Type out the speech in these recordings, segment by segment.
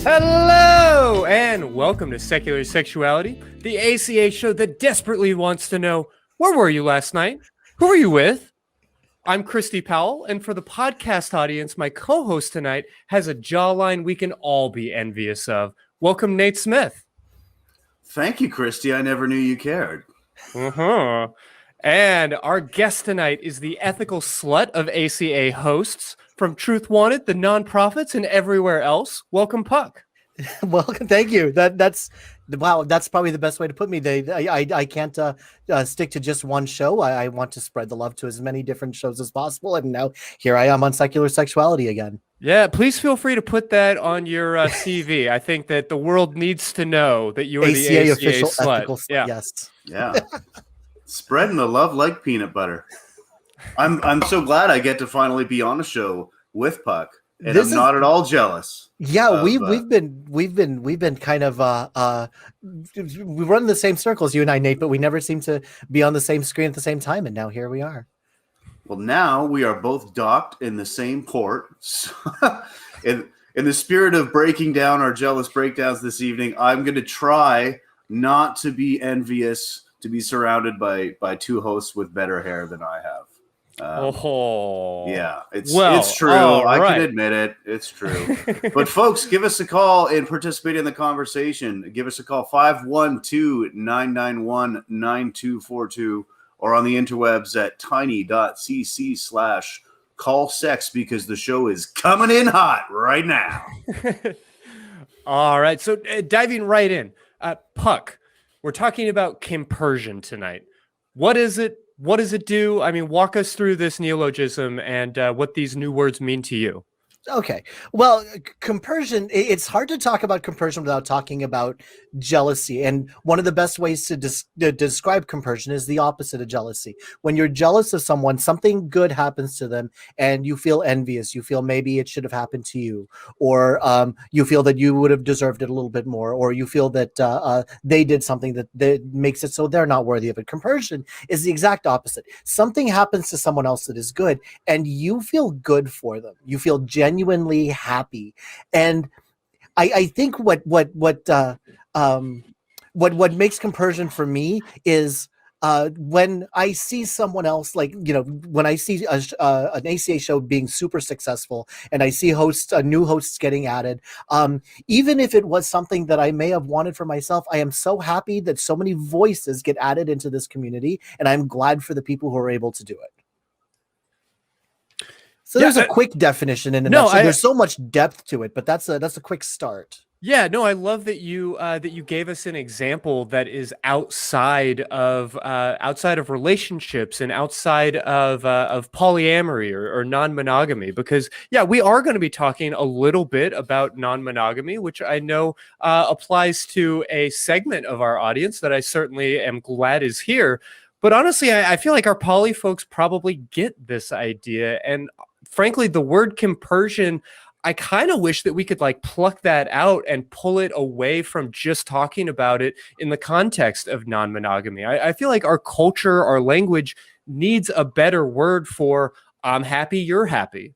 Hello, and welcome to Secular Sexuality, the ACA show that desperately wants to know, where were you last night? Who were you with? I'm Christy Powell, and for the podcast audience, my co-host tonight has a jawline we can all be envious of. Welcome, Nate Smith. Thank you, Christy. I never knew you cared. Uh-huh. And our guest tonight is the ethical slut of ACA hosts from Truth Wanted, the nonprofits, and everywhere else. Welcome, Puck. Welcome. Thank you. That's probably the best way to put me. I can't stick to just one show. I want to spread the love to as many different shows as possible. And now here I am on Secular Sexuality again. Yeah, please feel free to put that on your CV. I think that the world needs to know that you are the ACA official slut. Ethical Yeah. Yes. Yeah. Spreading the love like peanut butter. I'm so glad I get to finally be on a show with Puck. And I'm not at all jealous. Yeah, we've been kind of we run the same circles, you and I, Nate, but we never seem to be on the same screen at the same time, and now here we are. Well, now we are both docked in the same port. So in the spirit of breaking down our jealous breakdowns this evening, I'm going to try not to be envious to be surrounded by two hosts with better hair than I have. Yeah, it's true. I can admit it. It's true. But folks, give us a call and participate in the conversation. Give us a call, 512-991-9242, or on the interwebs at tiny.cc/callsex, because the show is coming in hot right now. All right. So diving right in, Puck, we're talking about compersion tonight. What is it? What does it do? I mean, walk us through this neologism and what these new words mean to you. Okay. Well, compersion, it's hard to talk about compersion without talking about jealousy. And one of the best ways to describe compersion is the opposite of jealousy. When you're jealous of someone, something good happens to them and you feel envious. You feel maybe it should have happened to you, or you feel that you would have deserved it a little bit more, or you feel that they did something that makes it so they're not worthy of it. Compersion is the exact opposite. Something happens to someone else that is good and you feel good for them. You feel genuinely happy. And I think what makes compersion for me is when I see someone else, like, you know, when I see an ACA show being super successful and I see new hosts getting added, even if it was something that I may have wanted for myself, I am so happy that so many voices get added into this community, and I'm glad for the people who are able to do it. So there's a quick definition in a nutshell. There's so much depth to it, but that's a quick start. Yeah, no, I love that you gave us an example that is outside of relationships and outside of polyamory or non-monogamy, because we are going to be talking a little bit about non-monogamy, which I know applies to a segment of our audience that I certainly am glad is here. But honestly, I feel like our poly folks probably get this idea, and frankly, the word compersion, I kind of wish that we could like pluck that out and pull it away from just talking about it in the context of non-monogamy. I feel like our culture, our language needs a better word for I'm happy, you're happy.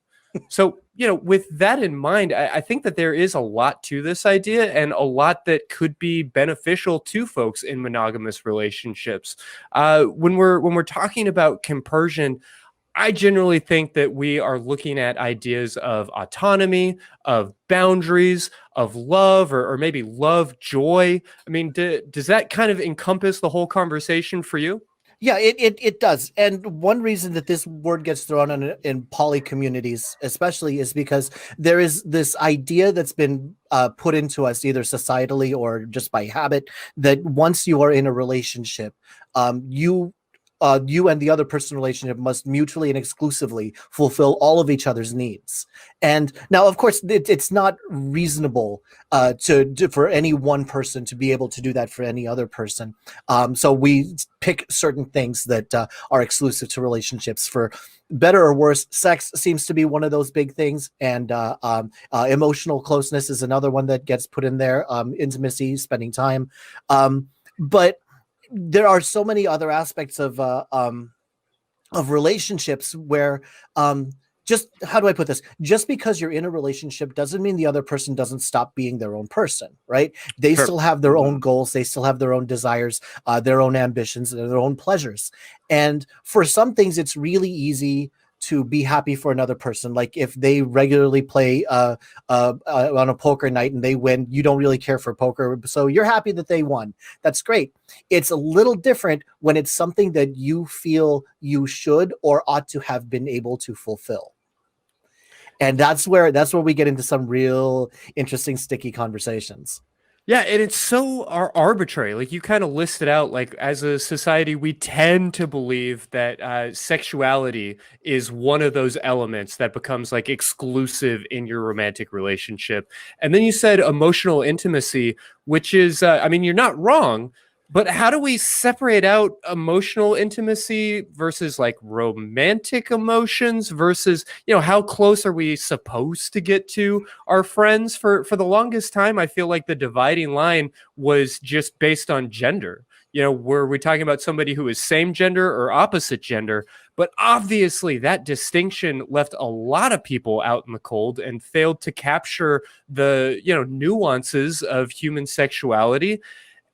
So, you know, with that in mind, I think that there is a lot to this idea and a lot that could be beneficial to folks in monogamous relationships. When we're talking about compersion, I generally think that we are looking at ideas of autonomy, of boundaries, of love, or maybe love, joy. I mean, does that kind of encompass the whole conversation for you? Yeah, it does. And one reason that this word gets thrown in poly communities especially is because there is this idea that's been put into us either societally or just by habit that once you are in a relationship, you and the other person relationship must mutually and exclusively fulfill all of each other's needs. And now, of course, it's not reasonable for any one person to be able to do that for any other person. So we pick certain things that are exclusive to relationships. For better or worse, sex seems to be one of those big things. And emotional closeness is another one that gets put in there. Intimacy, spending time. But there are so many other aspects of relationships where just how do I put this? Just because you're in a relationship doesn't mean the other person doesn't stop being their own person, right? They Sure. still have their own goals, they still have their own desires, their own ambitions, and their own pleasures. And for some things, it's really easy to be happy for another person. Like if they regularly play on a poker night and they win, you don't really care for poker, so you're happy that they won. That's great. It's a little different when it's something that you feel you should or ought to have been able to fulfill. And that's where we get into some real interesting, sticky conversations. Yeah, and it's so arbitrary. Like you kind of listed out, like as a society, we tend to believe that sexuality is one of those elements that becomes like exclusive in your romantic relationship. And then you said emotional intimacy, which is, I mean, you're not wrong, but how do we separate out emotional intimacy versus like romantic emotions versus, how close are we supposed to get to our friends? For the longest time, I feel like the dividing line was just based on gender. Were we talking about somebody who is same gender or opposite gender? But obviously that distinction left a lot of people out in the cold and failed to capture the, nuances of human sexuality.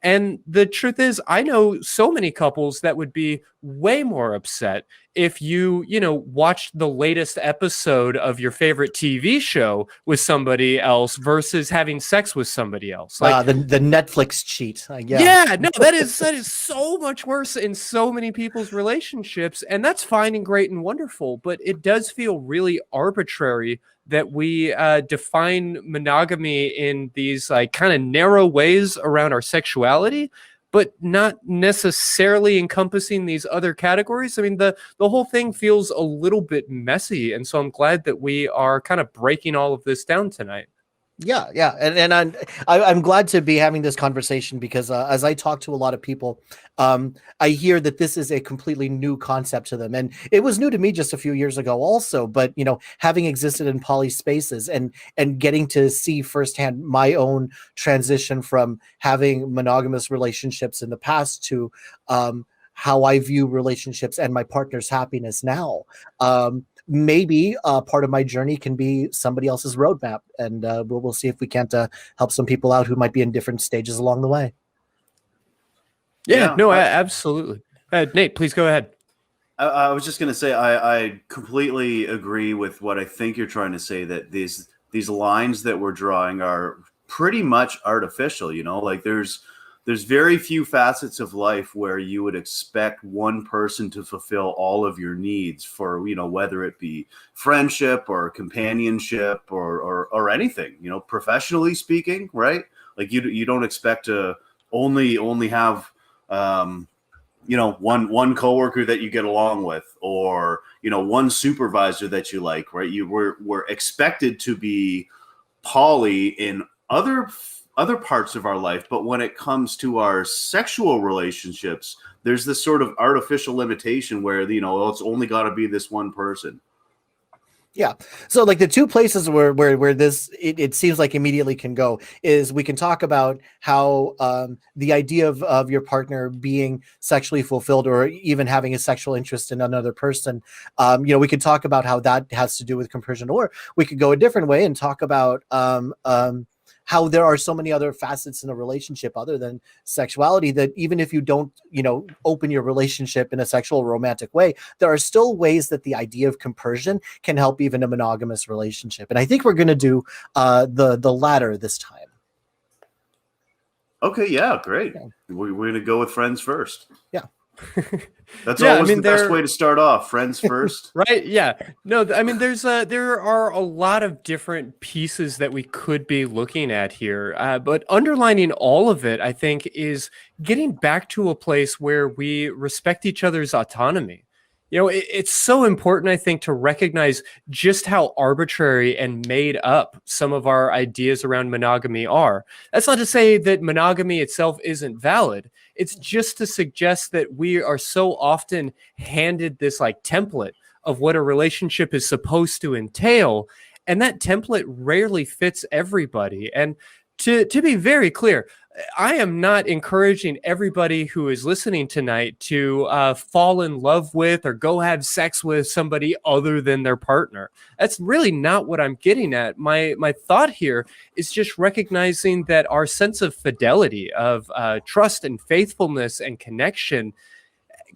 And the truth is, I know so many couples that would be way more upset if you, watched the latest episode of your favorite TV show with somebody else versus having sex with somebody else. Like the Netflix cheat. yeah, no, that is so much worse in so many people's relationships, and that's fine and great and wonderful. But it does feel really arbitrary that we define monogamy in these like kind of narrow ways around our sexuality, but not necessarily encompassing these other categories. I mean, the whole thing feels a little bit messy, and so I'm glad that we are kind of breaking all of this down tonight. Yeah, and I'm glad to be having this conversation because as I talk to a lot of people, I hear that this is a completely new concept to them, and it was new to me just a few years ago, also. But having existed in poly spaces and getting to see firsthand my own transition from having monogamous relationships in the past to how I view relationships and my partner's happiness now. Maybe part of my journey can be somebody else's roadmap, and we'll see if we can't help some people out who might be in different stages along the way. Yeah, no, absolutely. Nate, please go ahead. I was just going to say I completely agree with what I think you're trying to say, that these lines that we're drawing are pretty much artificial. Like there's very few facets of life where you would expect one person to fulfill all of your needs for, whether it be friendship or companionship or anything, professionally speaking, right? Like you don't expect to only have, one coworker that you get along with, or, one supervisor that you like, right? We're expected to be poly in other parts of our life, but when it comes to our sexual relationships, there's this sort of artificial limitation where it's only got to be this one person. Yeah. So like the two places where this it seems like immediately can go is we can talk about how the idea of your partner being sexually fulfilled or even having a sexual interest in another person. We could talk about how that has to do with compersion, or we could go a different way and talk about how there are so many other facets in a relationship other than sexuality that even if you don't, open your relationship in a sexual romantic way, there are still ways that the idea of compersion can help even a monogamous relationship. And I think we're going to do the latter this time. Okay, yeah, great. Yeah. We're going to go with friends first. Yeah. That's always the best way to start off. Friends first. Right. Yeah. No, I mean, there are a lot of different pieces that we could be looking at here. But underlining all of it, I think, is getting back to a place where we respect each other's autonomy. It's so important, I think, to recognize just how arbitrary and made up some of our ideas around monogamy are. That's not to say that monogamy itself isn't valid. It's just to suggest that we are so often handed this like template of what a relationship is supposed to entail, and that template rarely fits everybody. And to be very clear, I am not encouraging everybody who is listening tonight to fall in love with or go have sex with somebody other than their partner. That's really not what I'm getting at. My thought here is just recognizing that our sense of fidelity, of trust and faithfulness and connection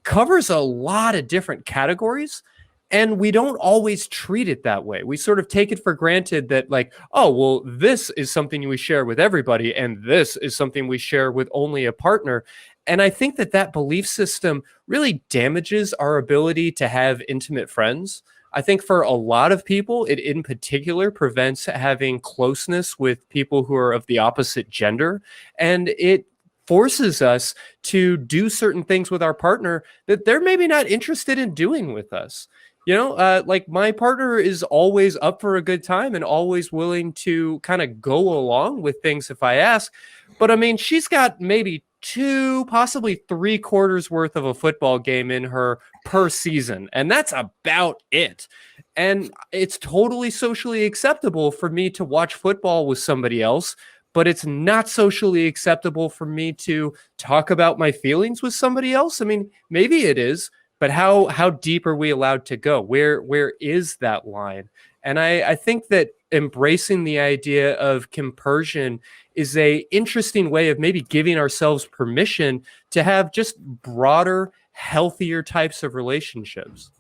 covers a lot of different categories. And we don't always treat it that way. We sort of take it for granted that, like, oh, well, this is something we share with everybody, and this is something we share with only a partner. And I think that that belief system really damages our ability to have intimate friends. I think for a lot of people, it in particular prevents having closeness with people who are of the opposite gender. And it forces us to do certain things with our partner that they're maybe not interested in doing with us. Like my partner is always up for a good time and always willing to kind of go along with things if I ask. But I mean, she's got maybe 2, possibly 3 quarters worth of a football game in her per season. And that's about it. And it's totally socially acceptable for me to watch football with somebody else, but it's not socially acceptable for me to talk about my feelings with somebody else. I mean, maybe it is. But how deep are we allowed to go? Where is that line? And I think that embracing the idea of compersion is a interesting way of maybe giving ourselves permission to have just broader, healthier types of relationships.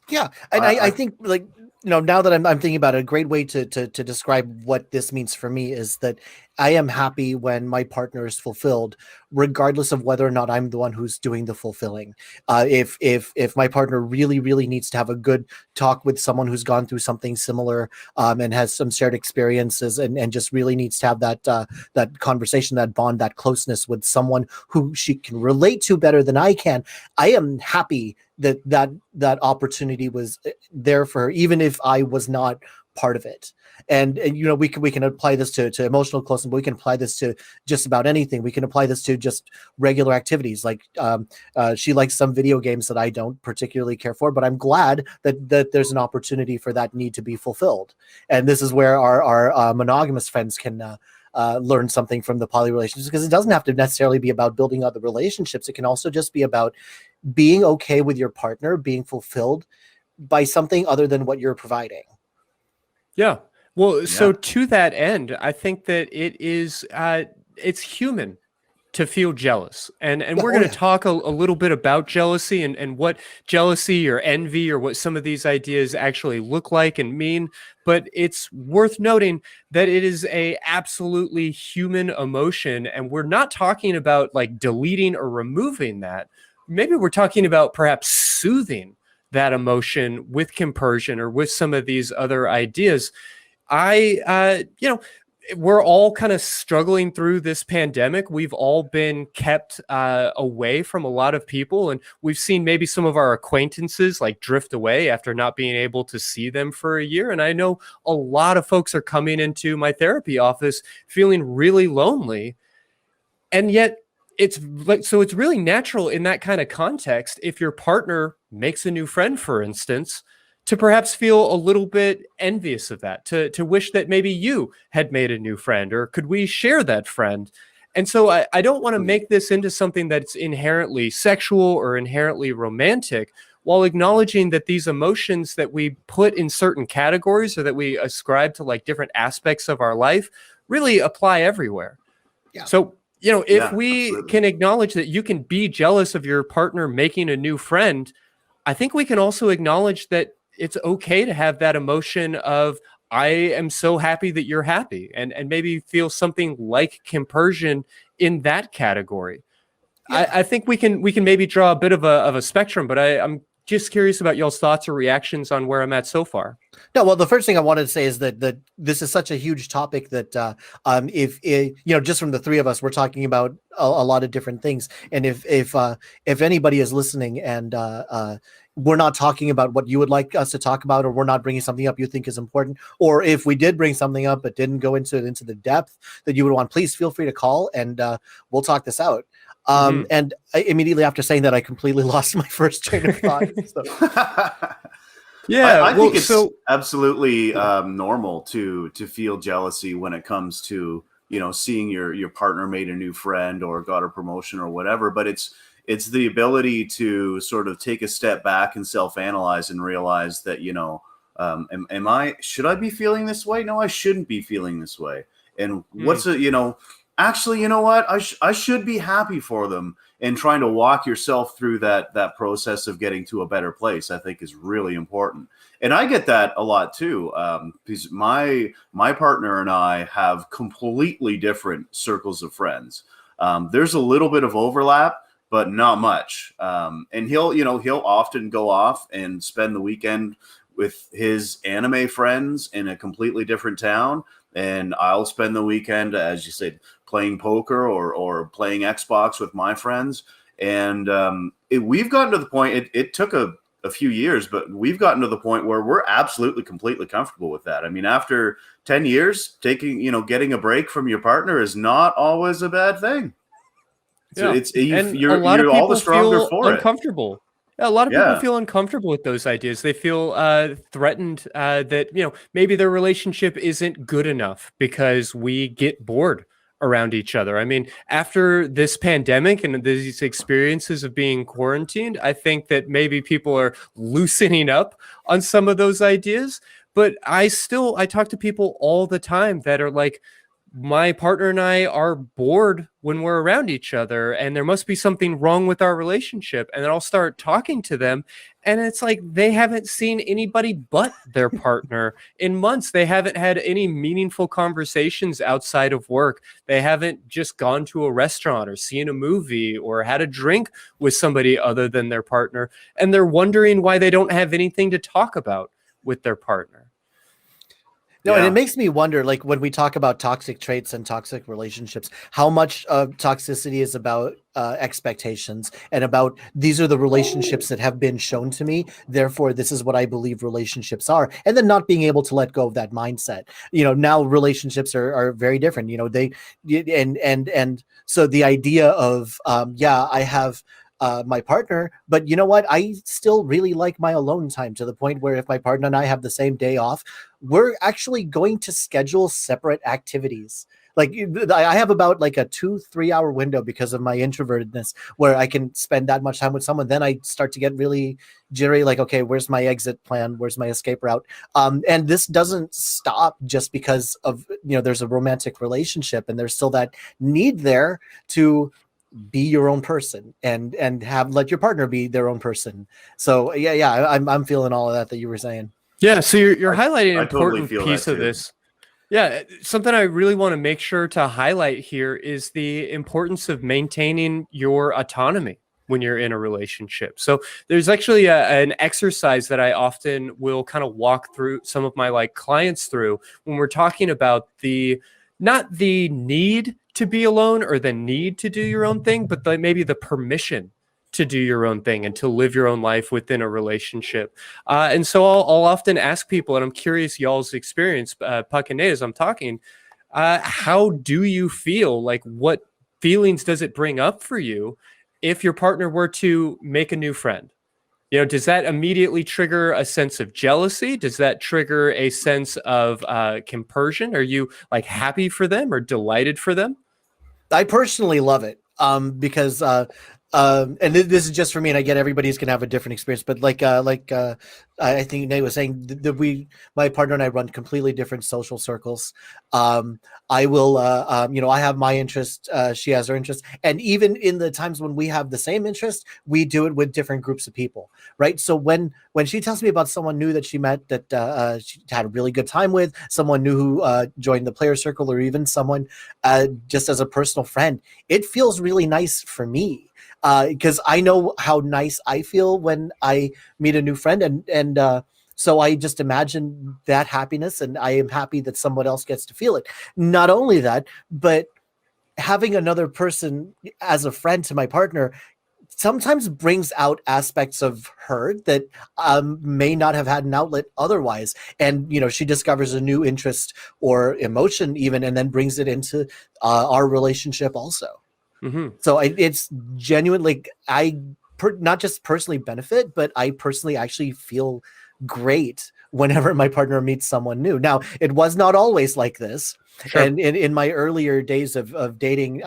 Yeah, and I think, like, now that I'm thinking about it, a great way to describe what this means for me is that I am happy when my partner is fulfilled, regardless of whether or not I'm the one who's doing the fulfilling. If my partner really, really needs to have a good talk with someone who's gone through something similar, and has some shared experiences, and just really needs to have that conversation, that bond, that closeness with someone who she can relate to better than I can, I am happy that opportunity was there for her, even if I was not part of it. And we can apply this to emotional closeness, but we can apply this to just about anything. We can apply this to just regular activities. Like she likes some video games that I don't particularly care for, but I'm glad that there's an opportunity for that need to be fulfilled. And this is where our monogamous friends can learn something from the poly relationships, because it doesn't have to necessarily be about building other relationships. It can also just be about being okay with your partner being fulfilled by something other than what you're providing. Yeah. Well, so to that end, I think that it's human to feel jealous. And we're going to talk a little bit about jealousy and what jealousy or envy or what some of these ideas actually look like and mean. But it's worth noting that it is a absolutely human emotion. And we're not talking about like deleting or removing that. Maybe we're talking about perhaps soothing that emotion with compersion or with some of these other ideas. We're all kind of struggling through this pandemic. We've all been kept away from a lot of people, and we've seen maybe some of our acquaintances like drift away after not being able to see them for a year. And I know a lot of folks are coming into my therapy office feeling really lonely. And yet it's really natural in that kind of context, if your partner makes a new friend, for instance, to perhaps feel a little bit envious of that, to wish that maybe you had made a new friend, or could we share that friend? And so I don't want to make this into something that's inherently sexual or inherently romantic, while acknowledging that these emotions that we put in certain categories or that we ascribe to like different aspects of our life really apply everywhere. Yeah. So, if we absolutely can acknowledge that you can be jealous of your partner making a new friend, I think we can also acknowledge that it's okay to have that emotion of, I am so happy that you're happy, and maybe feel something like compersion in that category. Yeah. I think we can maybe draw a bit of a spectrum, but I'm just curious about y'all's thoughts or reactions on where I'm at so far. No, well, the first thing I wanted to say is that this is such a huge topic that just from the three of us, we're talking about a lot of different things. And if anybody is listening and we're not talking about what you would like us to talk about, or we're not bringing something up you think is important, or if we did bring something up but didn't go into the depth that you would want, please feel free to call and we'll talk this out. And immediately after saying that, I completely lost my first train of thought. So. Yeah, I think it's absolutely normal to feel jealousy when it comes to seeing your partner made a new friend or got a promotion or whatever, but it's the ability to sort of take a step back and self-analyze and realize that, should I be feeling this way? No, I shouldn't be feeling this way. And actually, you know what? I should be happy for them, and trying to walk yourself through that process of getting to a better place, I think, is really important. And I get that a lot too, because my partner and I have completely different circles of friends. There's a little bit of overlap, but not much. And he'll often go off and spend the weekend with his anime friends in a completely different town, and I'll spend the weekend, as you said, playing poker or playing Xbox with my friends. And we've gotten to the point, it took a few years, but we've gotten to the point where we're absolutely completely comfortable with that. I mean, after 10 years, getting a break from your partner is not always a bad thing. Yeah. You're all the stronger for uncomfortable. it. Yeah, a lot of people feel uncomfortable with those ideas. They feel threatened that maybe their relationship isn't good enough because we get bored around each other. I mean, after this pandemic and these experiences of being quarantined, I think that maybe people are loosening up on some of those ideas. But I talk to people all the time that are like, my partner and I are bored when we're around each other, and there must be something wrong with our relationship. And then I'll start talking to them, and it's like they haven't seen anybody but their partner in months. They haven't had any meaningful conversations outside of work. They haven't just gone to a restaurant or seen a movie or had a drink with somebody other than their partner. And they're wondering why they don't have anything to talk about with their partner. No, and it makes me wonder, like when we talk about toxic traits and toxic relationships, how much of toxicity is about expectations and about these are the relationships that have been shown to me, therefore this is what I believe relationships are, and then not being able to let go of that mindset. Now relationships are very different. And so the idea of I have my partner, but you know what? I still really like my alone time, to the point where if my partner and I have the same day off, we're actually going to schedule separate activities. Like I have about like a 2-3 hour window because of my introvertedness where I can spend that much time with someone. Then I start to get really jittery, like, okay, where's my exit plan? Where's my escape route? And this doesn't stop just because of, there's a romantic relationship and there's still that need there to be your own person and let your partner be their own person. So I'm feeling all of that you were saying. Yeah, so you're highlighting an important totally piece of this. Yeah, something I really want to make sure to highlight here is the importance of maintaining your autonomy when you're in a relationship. So there's actually an exercise that I often will kind of walk through some of my clients through when we're talking about not the need to be alone or the need to do your own thing, but maybe the permission to do your own thing and to live your own life within a relationship. And so I'll often ask people, and I'm curious y'all's experience, Puck and Nate, as I'm talking, how do you feel? Like, what feelings does it bring up for you if your partner were to make a new friend? Does that immediately trigger a sense of jealousy? Does that trigger a sense of compersion? Are you happy for them or delighted for them? I personally love it because and this is just for me, and I get everybody's gonna have a different experience, but I think Nate was saying that my partner and I run completely different social circles. I will, I have my interest, she has her interest, and even in the times when we have the same interest, we do it with different groups of people, right? So when she tells me about someone new that she met that she had a really good time with, someone new who joined the player circle, or even someone just as a personal friend, it feels really nice for me. Because I know how nice I feel when I meet a new friend, and so I just imagine that happiness, and I am happy that someone else gets to feel it. Not only that, but having another person as a friend to my partner sometimes brings out aspects of her that may not have had an outlet otherwise, and she discovers a new interest or emotion even, and then brings it into our relationship also. Mm-hmm. So it's genuinely, I not just personally benefit, but I personally actually feel great whenever my partner meets someone new. Now, it was not always like this. Sure. And in my earlier days of dating,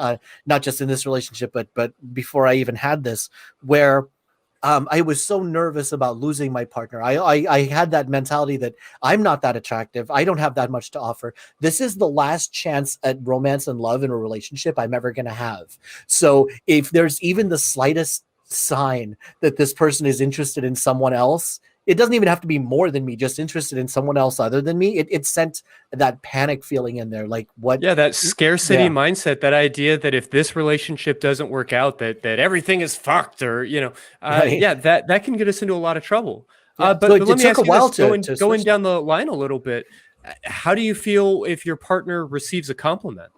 not just in this relationship, but before I even had this, where I was so nervous about losing my partner. I had that mentality that I'm not that attractive. I don't have that much to offer. This is the last chance at romance and love in a relationship I'm ever going to have. So if there's even the slightest sign that this person is interested in someone else, it doesn't even have to be more than me, just interested in someone else other than me. It sent that panic feeling in there. Like what? Yeah, that scarcity Yeah. mindset, that idea that if this relationship doesn't work out, that everything is fucked, or Right. yeah, that can get us into a lot of trouble. Yeah. But So let it me took ask a you while this, to going switch. down the line a little bit. How do you feel if your partner receives a compliment?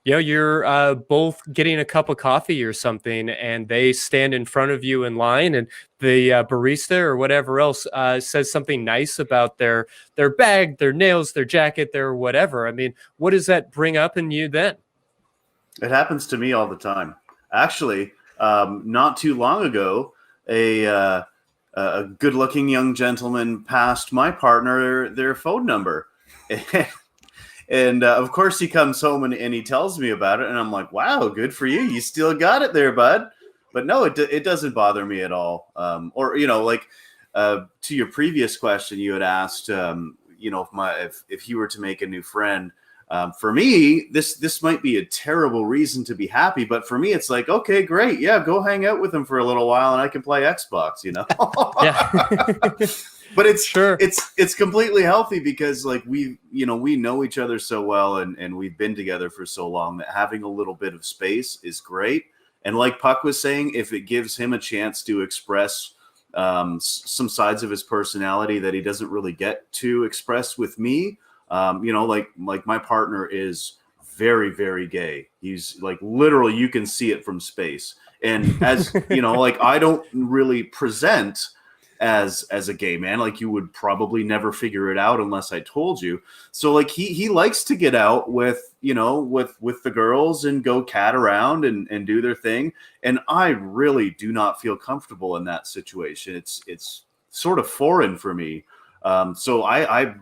You're both getting a cup of coffee or something, and they stand in front of you in line, and the barista or whatever else says something nice about their bag, their nails, their jacket, their whatever. I mean, what does that bring up in you then? It happens to me all the time. Actually, not too long ago, a good-looking young gentleman passed my partner their phone number. And of course, he comes home and he tells me about it, and I'm like, "Wow, good for you! You still got it there, bud." But no, it doesn't bother me at all. Or like to your previous question, you had asked, if he were to make a new friend. For me, this might be a terrible reason to be happy, but for me, it's like, okay, great, yeah, go hang out with him for a little while, and I can play Xbox, Yeah. But it's Sure. it's completely healthy because like we know each other so well, and we've been together for so long that having a little bit of space is great. And like Puck was saying, if it gives him a chance to express some sides of his personality that he doesn't really get to express with me, like my partner is very, very gay. He's like, literally, you can see it from space. And as like I don't really present as a gay man, like you would probably never figure it out unless I told you. So like he likes to get out with the girls and go cat around and do their thing. And I really do not feel comfortable in that situation. It's sort of foreign for me. So I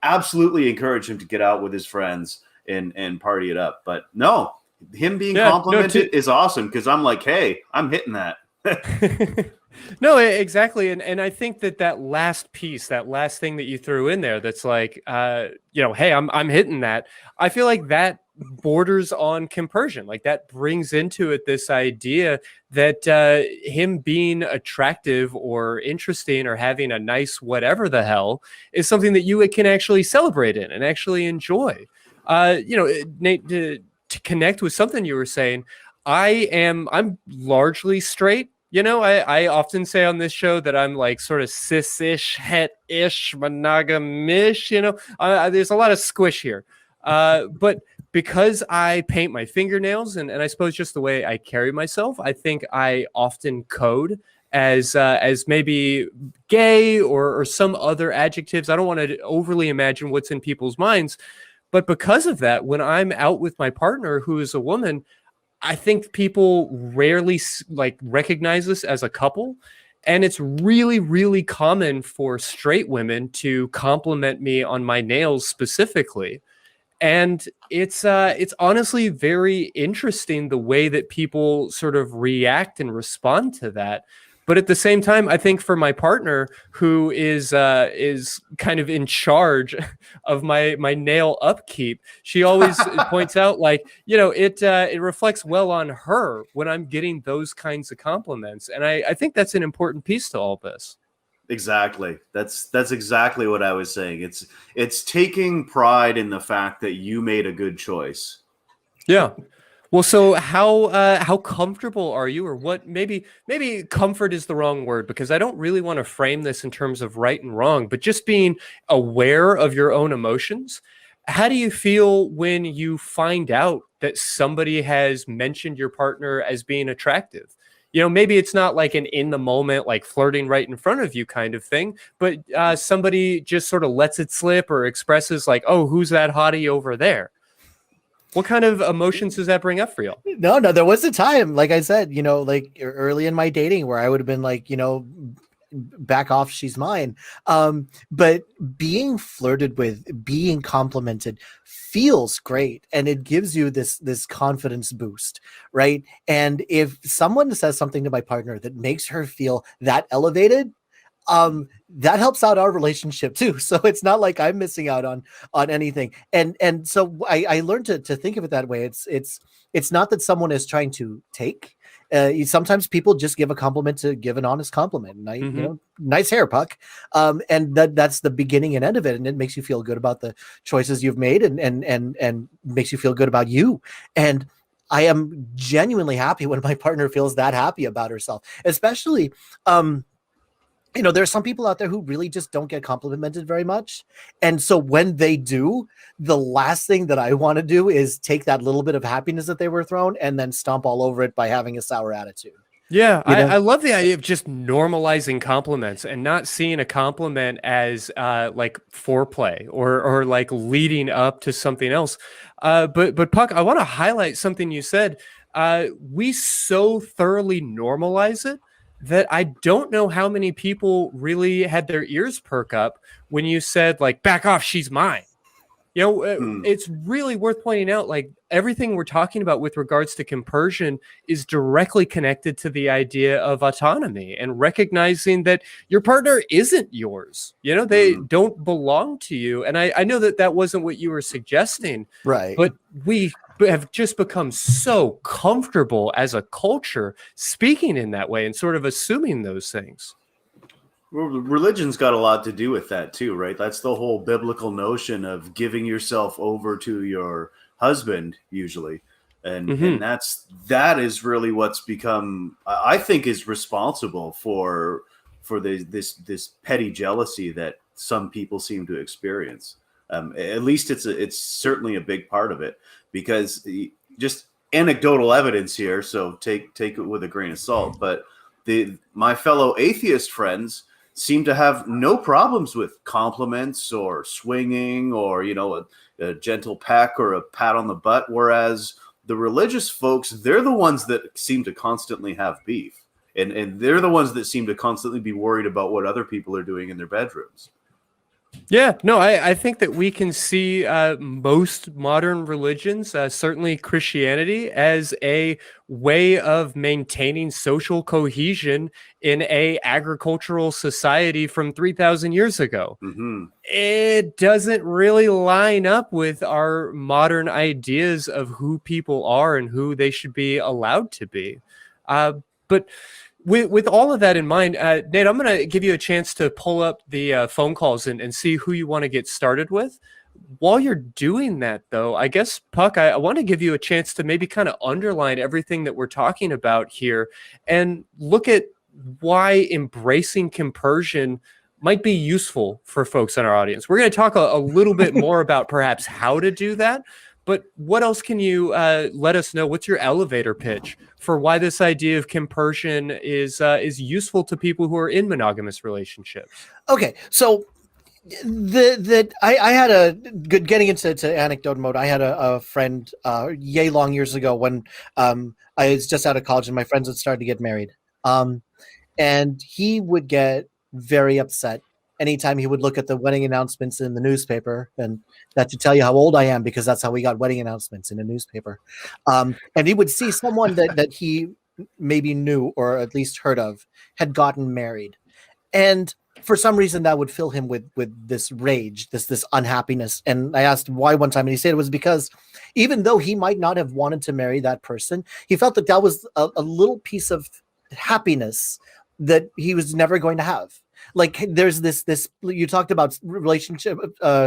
absolutely encourage him to get out with his friends and party it up. But no, him being complimented is awesome, because I'm like, hey, I'm hitting that. No, exactly. And I think that last piece, that last thing that you threw in there, that's like, hey, I'm hitting that. I feel like that borders on compersion. Like that brings into it this idea that him being attractive or interesting or having a nice whatever the hell is something that you can actually celebrate in and actually enjoy. Nate, to connect with something you were saying, I'm largely straight. I often say on this show that I'm like sort of cis-ish, het-ish, monogamish, there's a lot of squish here. But because I paint my fingernails and I suppose just the way I carry myself, I think I often code as maybe gay or some other adjectives. I don't want to overly imagine what's in people's minds. But because of that, when I'm out with my partner, who is a woman, I think people rarely recognize us as a couple. And it's really, really common for straight women to compliment me on my nails specifically. And it's honestly very interesting the way that people sort of react and respond to that. But at the same time, I think for my partner, who is kind of in charge of my nail upkeep, she always points out, like, it reflects well on her when I'm getting those kinds of compliments. And I think that's an important piece to all this. Exactly. That's exactly what I was saying. It's taking pride in the fact that you made a good choice. Yeah. Well, so how comfortable are you, or what? Maybe comfort is the wrong word, because I don't really want to frame this in terms of right and wrong, but just being aware of your own emotions. How do you feel when you find out that somebody has mentioned your partner as being attractive? Maybe it's not like an in the moment, like flirting right in front of you kind of thing, but somebody just sort of lets it slip or expresses like, oh, who's that hottie over there? What kind of emotions does that bring up for you? No, there was a time, like I said, like early in my dating, where I would have been like, back off, she's mine. But being flirted with, being complimented feels great, and it gives you this confidence boost, right? And if someone says something to my partner that makes her feel that elevated, that helps out our relationship too. So it's not like I'm missing out on anything. And so I learned to think of it that way. It's not that someone is trying to take. Sometimes people just give a compliment to give an honest compliment. And nice hair, Puck. And that's the beginning and end of it. And it makes you feel good about the choices you've made, and makes you feel good about you. And I am genuinely happy when my partner feels that happy about herself, especially, there are some people out there who really just don't get complimented very much. And so when they do, the last thing that I want to do is take that little bit of happiness that they were thrown and then stomp all over it by having a sour attitude. Yeah, I love the idea of just normalizing compliments and not seeing a compliment as like foreplay or like leading up to something else. But Puck, I want to highlight something you said. We so thoroughly normalize it that I don't know how many people really had their ears perk up when you said, like, back off, she's mine. It's really worth pointing out, like, everything we're talking about with regards to compersion is directly connected to the idea of autonomy and recognizing that your partner isn't yours. They don't belong to you. And I know that wasn't what you were suggesting, right? But we have just become so comfortable as a culture speaking in that way and sort of assuming those things. Well, religion's got a lot to do with that too, right? That's the whole biblical notion of giving yourself over to your husband, usually. And that is really what's become, I think, is responsible for this petty jealousy that some people seem to experience. At least it's certainly a big part of it, because just anecdotal evidence here, so take it with a grain of salt. But my fellow atheist friends seem to have no problems with compliments or swinging or a gentle peck or a pat on the butt, whereas the religious folks, they're the ones that seem to constantly have beef, and they're the ones that seem to constantly be worried about what other people are doing in their bedrooms. Yeah, no, I think that we can see most modern religions, certainly Christianity, as a way of maintaining social cohesion in a agricultural society from 3,000 years ago. It doesn't really line up with our modern ideas of who people are and who they should be allowed to be. But with all of that in mind, Nate, I'm going to give you a chance to pull up the phone calls and see who you want to get started with. While you're doing that, though, I guess, Puck, I want to give you a chance to maybe kind of underline everything that we're talking about here and look at why embracing compersion might be useful for folks in our audience. We're going to talk a little bit more about perhaps how to do that. But what else can you let us know? What's your elevator pitch for why this idea of compersion is useful to people who are in monogamous relationships? Okay, so I had a good getting into anecdote mode. I had a friend yay long years ago when I was just out of college and my friends had started to get married, and he would get very upset anytime he would look at the wedding announcements in the newspaper. And that should tell you how old I am, because that's how we got wedding announcements in a newspaper. And he would see someone that he maybe knew or at least heard of had gotten married. And for some reason that would fill him with this rage, this unhappiness. And I asked why one time, and he said it was because even though he might not have wanted to marry that person, he felt that was a little piece of happiness that he was never going to have. Like there's this you talked about relationship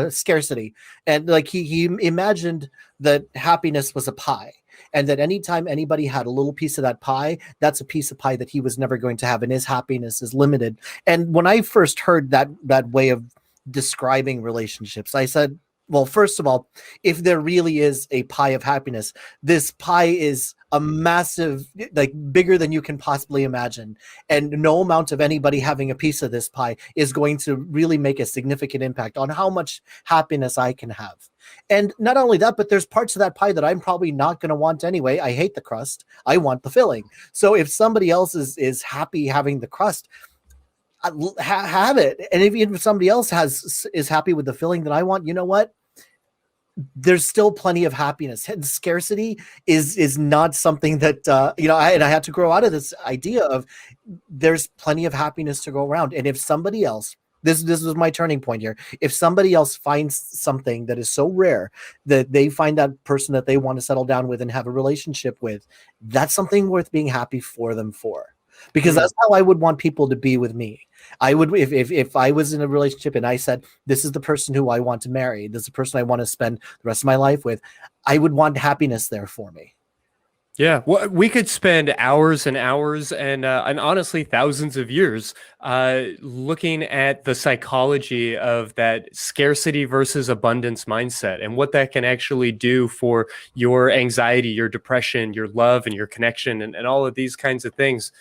scarcity, and like he imagined that happiness was a pie, and that anytime anybody had a little piece of that pie, that's a piece of pie that he was never going to have, and his happiness is limited. And when I first heard that way of describing relationships, I said, well, first of all, if there really is a pie of happiness, this pie is a massive, like bigger than you can possibly imagine. And no amount of anybody having a piece of this pie is going to really make a significant impact on how much happiness I can have. And not only that, but there's parts of that pie that I'm probably not going to want anyway. I hate the crust. I want the filling. So if somebody else is happy having the crust, have it. And if somebody else is happy with the feeling that I want, you know what? There's still plenty of happiness. And scarcity is not something that I had to grow out of this idea of there's plenty of happiness to go around. And if somebody else, this was my turning point here, if somebody else finds something that is so rare that they find that person that they want to settle down with and have a relationship with, that's something worth being happy for them for. Because that's how I would want people to be with me. I would, if I was in a relationship and I said, this is the person who I want to marry, this is the person I want to spend the rest of my life with, I would want happiness there for me. Yeah, well, we could spend hours and hours and honestly thousands of years looking at the psychology of that scarcity versus abundance mindset and what that can actually do for your anxiety, your depression, your love, and your connection, and all of these kinds of things.